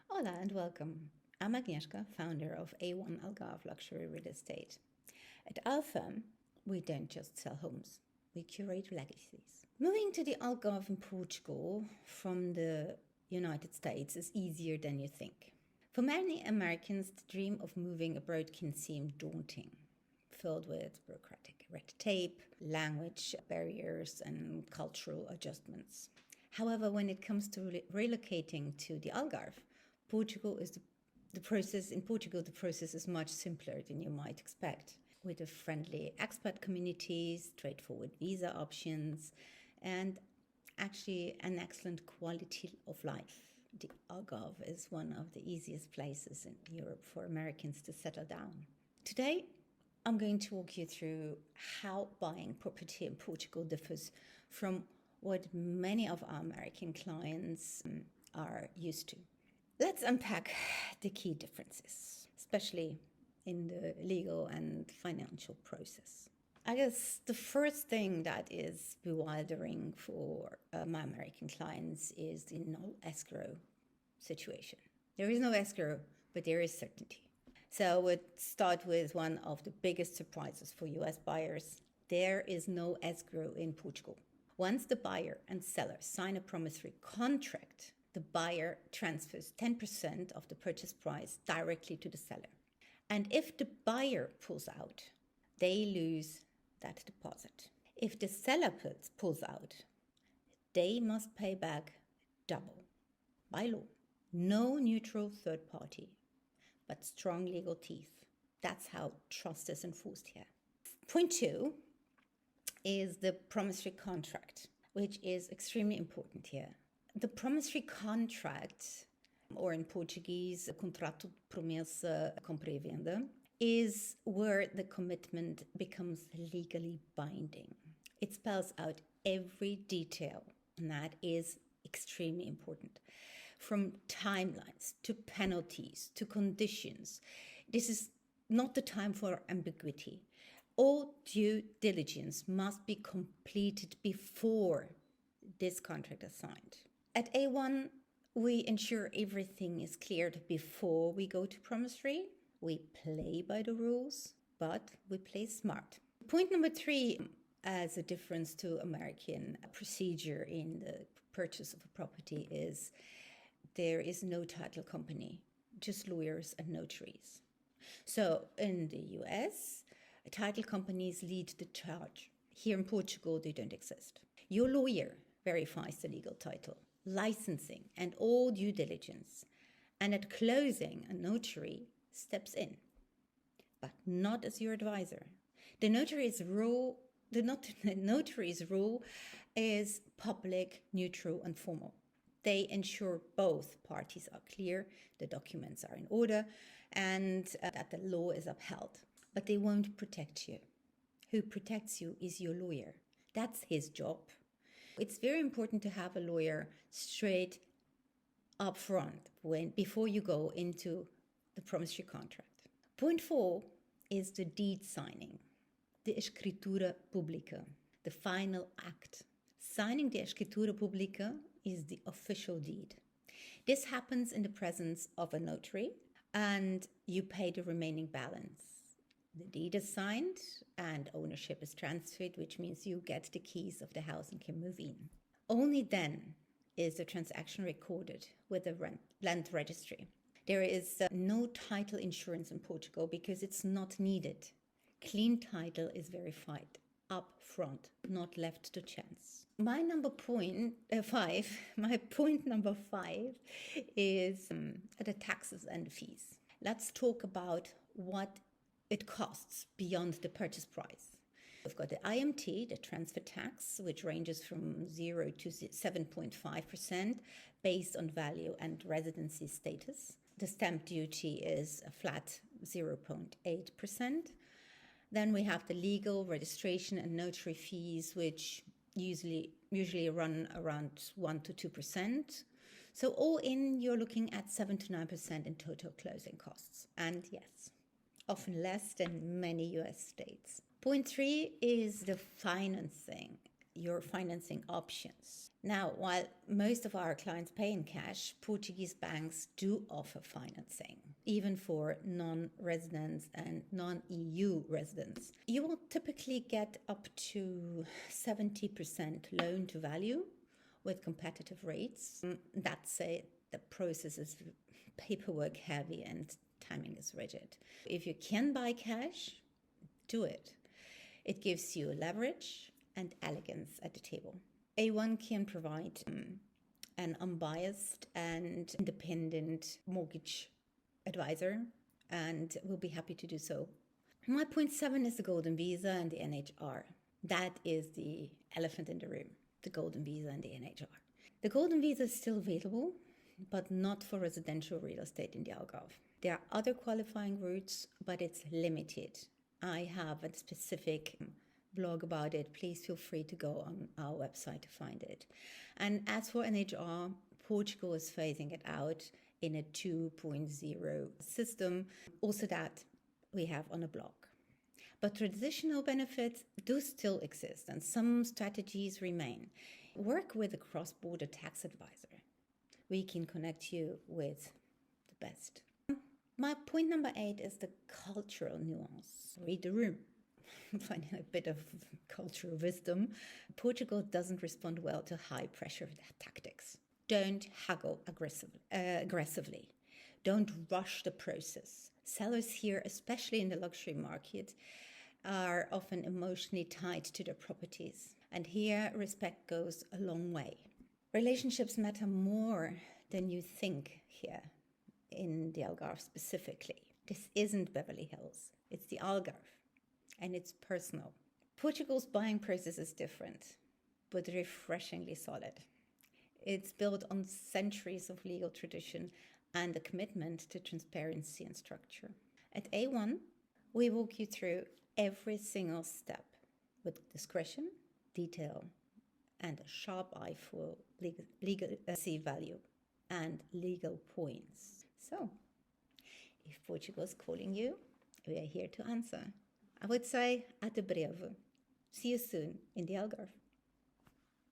Hola and welcome. I'm Agnieszka, founder of A1 Algarve Luxury Real Estate. At our firm, we don't just sell homes, we curate legacies. Moving to the Algarve in Portugal from the United States is easier than you think. For many Americans, the dream of moving abroad can seem daunting, filled with bureaucratic red tape, language barriers, and cultural adjustments. However, when it comes to relocating to the Algarve, Portugal is the process in Portugal. The process is much simpler than you might expect, with a friendly expat community, straightforward visa options, and actually an excellent quality of life. The Algarve is one of the easiest places in Europe for Americans to settle down. Today, I'm going to walk you through how buying property in Portugal differs from what many of our American clients are used to. Let's unpack the key differences, especially in the legal and financial process. I guess the first thing that is bewildering for my American clients is the no escrow situation. There is no escrow, but there is certainty. So we'll start with one of the biggest surprises for US buyers. There is no escrow in Portugal. Once the buyer and seller sign a promissory contract, the buyer transfers 10% of the purchase price directly to the seller. And if the buyer pulls out, they lose that deposit. If the seller pulls out, they must pay back double by law. No neutral third party, but strong legal teeth. That's how trust is enforced here. Point 2 is the promissory contract, which is extremely important here. The promissory contract, or in Portuguese, contrato de promessa compra e venda, is where the commitment becomes legally binding. It spells out every detail, and that is extremely important. From timelines to penalties to conditions, this is not the time for ambiguity. All due diligence must be completed before this contract is signed. At A1, we ensure everything is cleared before we go to promissory. We play by the rules, but we play smart. Point number 3, as a difference to American procedure in the purchase of a property, is there is no title company, just lawyers and notaries. So in the US, title companies lead the charge. Here in Portugal, they don't exist. Your lawyer verifies the legal title, licensing, and all due diligence. And at closing, a notary steps in, but not as your advisor. The notary's role is public, neutral, and formal. They ensure both parties are clear, the documents are in order, and that the law is upheld. But they won't protect you. Who protects you is your lawyer. That's his job. It's very important to have a lawyer straight up front before you go into the promissory contract. Point 4 is the deed signing, the escritura pública, the final act. Signing the escritura pública is the official deed. This happens in the presence of a notary, and you pay the remaining balance. The deed is signed and ownership is transferred, which means you get the keys of the house and can move in. Only then is the transaction recorded with the land registry. There is no title insurance in Portugal because it's not needed. Clean title is verified up front, not left to chance. My point number 5 is the taxes and fees. Let's talk about what it costs beyond the purchase price. We've got the IMT, the transfer tax, which ranges from 0 to 7.5% based on value and residency status. The stamp duty is a flat 0.8%. Then we have the legal, registration, and notary fees, which usually run around 1 to 2%. So all in, you're looking at 7 to 9% in total closing costs. And yes, often less than many US states. Point 3 is the financing. your financing options. Now, while most of our clients pay in cash, Portuguese banks do offer financing, even for non-residents and non-EU residents. You will typically get up to 70% loan to value with competitive rates. That said, the process is paperwork heavy and timing is rigid. If you can buy cash, do it. It gives you leverage and elegance at the table. A1 can provide an unbiased and independent mortgage advisor, and we'll be happy to do so. My point 7 is the Golden Visa and the NHR. That is the elephant in the room, the Golden Visa and the NHR. The Golden Visa is still available, but not for residential real estate in the Algarve. There are other qualifying routes, but it's limited. I have a specific blog about it. Please feel free to go on our website to find it. And as for NHR, Portugal is phasing it out in a 2.0 system, also that we have on a blog. But traditional benefits do still exist and some strategies remain. Work with a cross-border tax advisor. We can connect you with the best. My point number 8 is the cultural nuance. Read the room. Finding a bit of cultural wisdom. Portugal doesn't respond well to high pressure tactics. Don't haggle aggressively. Don't rush the process. Sellers here, especially in the luxury market, are often emotionally tied to their properties. And here, respect goes a long way. Relationships matter more than you think here in the Algarve specifically. This isn't Beverly Hills. It's the Algarve. And it's personal. Portugal's buying process is different, but refreshingly solid. It's built on centuries of legal tradition and a commitment to transparency and structure. At A1, we walk you through every single step with discretion, detail, and a sharp eye for legal value and legal points. So, if Portugal is calling you, we are here to answer. I would say, até breve. See you soon in the Algarve.